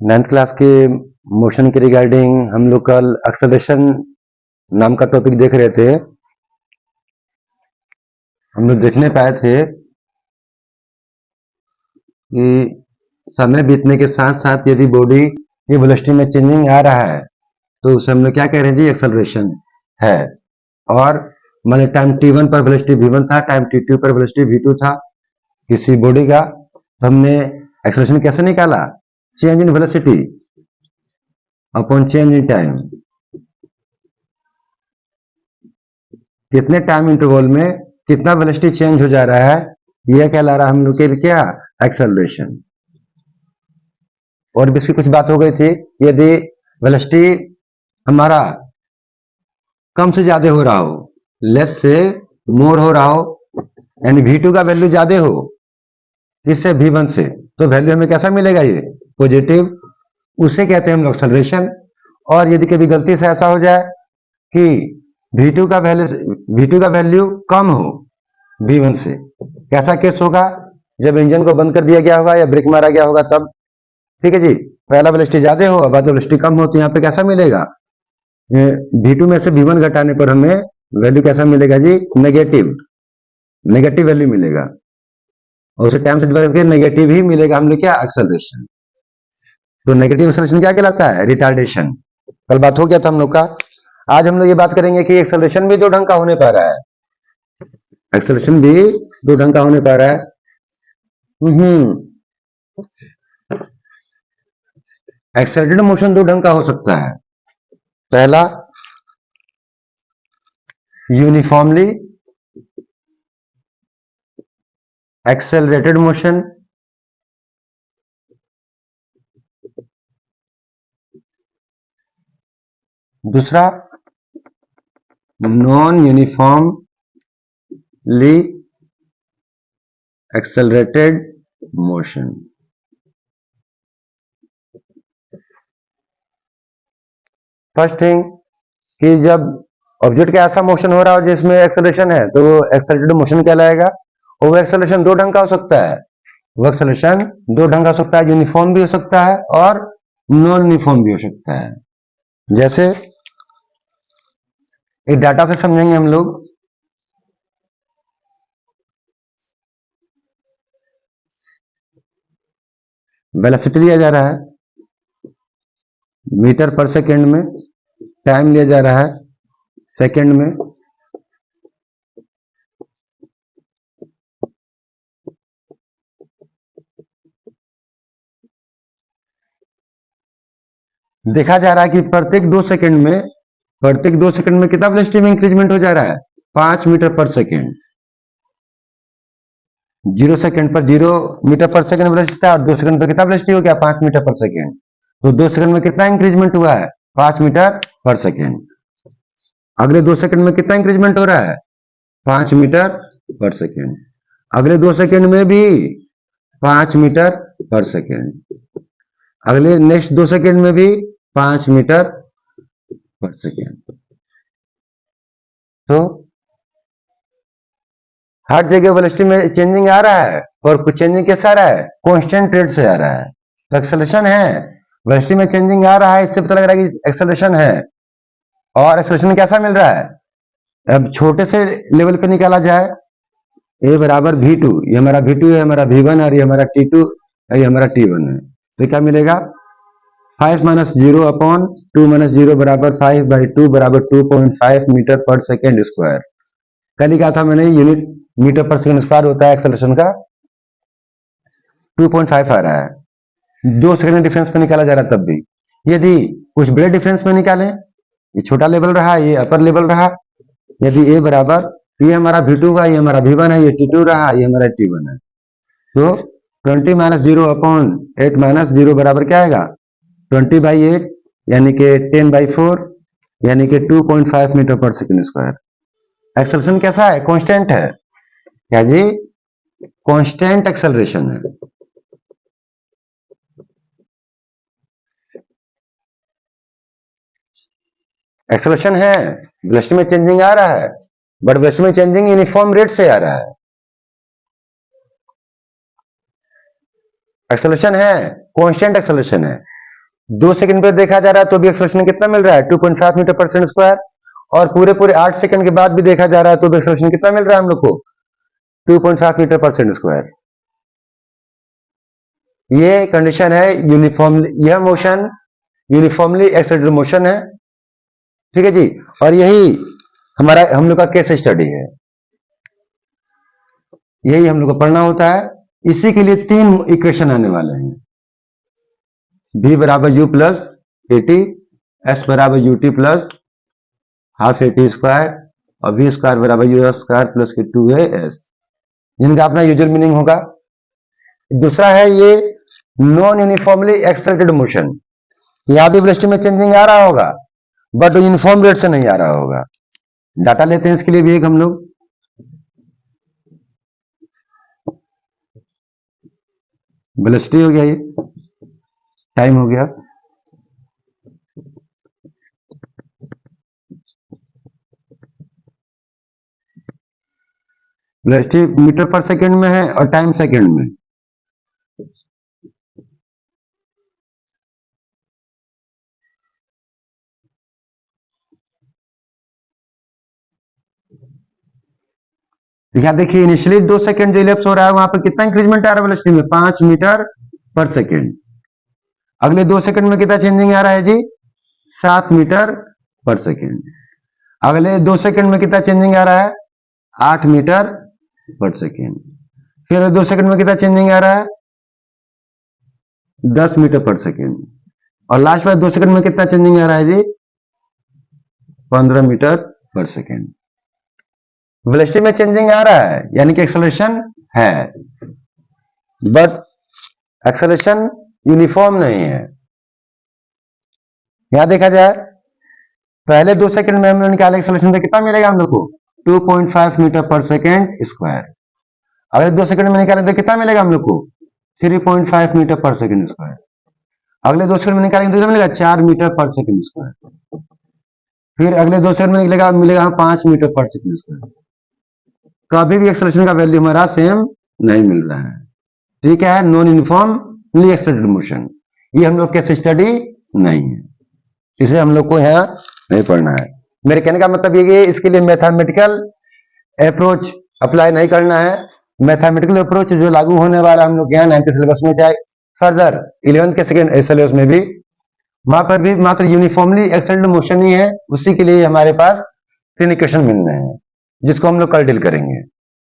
9th class के motion के regarding हम लोग कल एक्सेलरेशन नाम का टॉपिक देख रहे थे। हम लोग देखने पाए थे कि समय बीतने के साथ साथ यदि बॉडी की वेलोसिटी में चेंजिंग आ रहा है तो उसे हम लोग क्या कह रहे हैं जी, एक्सेलरेशन है। और मान टाइम t1 पर वेलोसिटी v1 था, टाइम t2 पर वेलोसिटी v2 था किसी बॉडी का, तो हमने एक्सेलरेशन कैसे निकाला? Change in velocity upon change in time. कितने टाइम इंटरवल में कितना वेलोसिटी चेंज हो जा रहा है, यह कहला रहा हम लोग के लिए क्या? एक्सेलरेशन। और भी इसकी कुछ बात हो गई थी, यदि वेलोसिटी हमारा कम से ज्यादा हो रहा हो, लेस से मोर हो रहा हो, यानी v2 का वैल्यू ज्यादा हो इससे v1 से, तो वैल्यू हमें कैसा मिलेगा? ये पॉजिटिव, उसे कहते हैं हम लोग एक्सेलरेशन। और यदि कभी गलती से ऐसा हो जाए कि v2 का वैल्यू कम हो v1 से, कैसा केस होगा? जब इंजन को बंद कर दिया गया होगा या ब्रेक मारा गया होगा तब। ठीक है जी, पहला वेलोसिटी ज्यादा हो, बाद वेलोसिटी कम हो, तो यहाँ पे कैसा मिलेगा? v2 में से v1 घटाने पर हमें वैल्यू कैसा मिलेगा जी? नेगेटिव वैल्यू मिलेगा, और उसे टाइम से डिवाइड करके नेगेटिव ही मिलेगा हम लोग क्या? एक्सेलरेशन। तो नेगेटिव एक्सेलरेशन क्या कहलाता है? रिटार्डेशन। कल बात हो गया था हम लोग का। आज हम लोग ये बात करेंगे कि एक्सेलरेशन भी दो ढंग का होने पा रहा है। एक्सेलरेशन भी दो ढंग का होने पा रहा है। एक्सेलरेटेड मोशन दो ढंग का हो सकता है। पहला यूनिफॉर्मली एक्सेलरेटेड मोशन, दूसरा non uniformly accelerated motion. First thing कि जब ऑब्जेक्ट का ऐसा मोशन हो रहा हो जिसमें एक्सेलरेशन है, तो वो एक्सेलरेटेड मोशन कहलाएगा। और वो एक्सेलरेशन दो ढंग का हो सकता है। वो एक्सेलरेशन दो ढंग का हो सकता है, यूनिफॉर्म भी हो सकता है और नॉन यूनिफॉर्म भी हो सकता है। जैसे एक डाटा से समझेंगे हम लोग। वेलोसिटी लिया जा रहा है मीटर पर सेकेंड में, टाइम लिया जा रहा है सेकेंड में, देखा जा रहा है कि प्रत्येक 2 सेकंड में कितना वेलोसिटी में इंक्रीजमेंट हो जा रहा है? 5 मीटर पर सेकेंड। 0 सेकंड पर 0 मीटर पर सेकंड वेलोसिटी था, और 2 सेकंड पर कितना वेलोसिटी हो गया? 5 मीटर पर सेकंड। तो 2 सेकंड में कितना इंक्रीजमेंट हुआ है? 5 मीटर पर सेकंड। अगले 2 सेकंड में कितना इंक्रीजमेंट हो रहा है? 5 मीटर पर सेकंड। अगले 2 सेकंड में भी 5 मीटर पर सेकंड। अगले नेक्स्ट 2 सेकंड में भी 5 मीटर पर सेकंड। तो हर जगह वेलोसिटी में चेंजिंग आ रहा है, और कुछ चेंजिंग कैसा आ रहा है? कांस्टेंट रेट से आ रहा है। तो एक्सेलरेशन है, वेलोसिटी में चेंजिंग आ रहा है, इससे पता लग रहा है कि एक्सेलरेशन है। और एक्सेलरेशन कैसा मिल रहा है? अब छोटे से लेवल पे निकाला जाए, ए बराबर v2, ये हमारा v2 है, हमारा v1 और ये हमारा t2 है, ये हमारा t1 है। तो क्या मिलेगा? 5 माइनस 0 अपॉन 2 माइनस 0 बराबर 5/2 बराबर 2.5 मीटर पर सेकेंड स्क्वायर। कल ही कहा था मैंने, यूनिट मीटर पर सेकेंड स्क्वायर होता है एक्सेलरेशन का। 2.5 आ रहा है, 2 सेकंड डिफरेंस में निकाला जा रहा है। तब भी यदि कुछ बड़े डिफरेंस में निकालें, ये छोटा लेवल रहा, ये अपर लेवल रहा। यदि ए बराबर, ये हमारा v2 का, ये हमारा v1 है, ये t2 रहा, ये हमारा t1 है। तो 20 माइनस 0 अपॉन 8 माइनस 0 बराबर क्या आएगा? 20/8, यानी कि 10/4, यानी कि 2.5 मीटर पर सेकेंड स्क्वायर। एक्सेलरेशन कैसा है? कांस्टेंट है। क्या जी? कांस्टेंट एक्सेलरेशन है। एक्सेलरेशन है, वेलोसिटी में चेंजिंग आ रहा है, बट वेलोसिटी में चेंजिंग यूनिफॉर्म रेट से आ रहा है। एक्सेलरेशन है, कांस्टेंट एक्सेलरेशन है। 2 सेकंड पर देखा जा रहा है तो भी एक्सेलरेशन कितना मिल रहा है 2.5 मीटर पर सेकंड स्क्वायर, और पूरे 8 सेकंड के बाद भी देखा जा रहा है तो भी एक्सेलरेशन कितना मिल रहा है हम लोग को 2.5 मीटर पर सेकंड स्क्वायर। ये कंडीशन है यूनिफॉर्मली, यह मोशन यूनिफॉर्मली एक्सेलरेटेड मोशन है, ठीक है जी। और यही हमारा हम लोग का केस स्टडी है, यही हम लोग को पढ़ना होता है। इसी के लिए 3 इक्वेशन आने वाले हैं, v बराबर u plus a t, s बराबर u t plus half a t square, और v स्क्वायर बराबर यू स्क्वायर प्लस के 2as, जिनका अपना यूजुअल मीनिंग होगा। दूसरा है ये नॉन यूनिफॉर्मली एक्सेलरेटेड मोशन, यहां भी वेलोसिटी में चेंजिंग आ रहा होगा बट यूनिफॉर्म रेट से नहीं आ रहा होगा। डाटा लेते हैं इसके लिए भी एक हम लोग, वेलोसिटी हो गया, ये टाइम हो गया, वेलोसिटी मीटर पर सेकंड में है और टाइम सेकंड में। यहां देखिए इनिशियली 2 सेकंड जो इलेप्स हो रहा है वहां पर कितना इंक्रीजमेंट आ रहा है वेलोसिटी में 5 मीटर पर सेकंड। अगले 2 सेकंड में कितना चेंजिंग आ रहा है जी 7 मीटर पर सेकंड। अगले 2 सेकंड में कितना चेंजिंग आ रहा है 8 मीटर पर सेकंड। फिर 2 सेकंड में कितना चेंजिंग आ रहा है 10 मीटर पर सेकंड। और लास्ट में 2 सेकंड में कितना चेंजिंग आ रहा है जी 15 मीटर पर सेकंड। वेलोसिटी में चेंजिंग आ रहा है यानी कि एक्सेलरेशन है, बट एक्सेलरेशन यूनिफॉर्म नहीं है। यहां देखा जाए पहले 2 सेकंड में हमने निकाला एक्सेलरेशन तो कितना मिलेगा हम लोग को 2.5 मीटर पर सेकंड स्क्वायर। अगले 2 सेकंड में निकालेंगे तो कितना मिलेगा हम लोग को 3.5 मीटर पर सेकंड स्क्वायर। अगले 2 सेकंड में निकालेंगे तो कितना मिलेगा 4 मीटर पर सेकंड स्क्वायर। फिर अगले 2 सेकंड में मिलेगा 5 मीटर पर सेकंड स्क्वायर। कभी भी एक्सेलरेशन का वैल्यू हमारा सेम नहीं मिल रहा है, ठीक है। नॉन यूनिफॉर्मली एक्सेलरेटेड मोशन, ये हम लोग केस स्टडी नहीं है, इसे हम लोग को यहाँ नहीं पढ़ना है। मेरे कहने का मतलब ये कि इसके लिए मैथमेटिकल अप्रोच अप्लाई नहीं करना है। मैथमेटिकल अप्रोच जो लागू होने वाला हम लोग यहाँ 9th सिलेबस में, चाहे फर्दर 11th के सेकेंड सिलेबस में भी, वहां पर भी मात्र यूनिफॉर्मली एक्सेलरेटेड मोशन ही है। उसी के लिए हमारे पास 3 इक्वेशन मिलने हैं जिसको हम लोग कल डील करेंगे।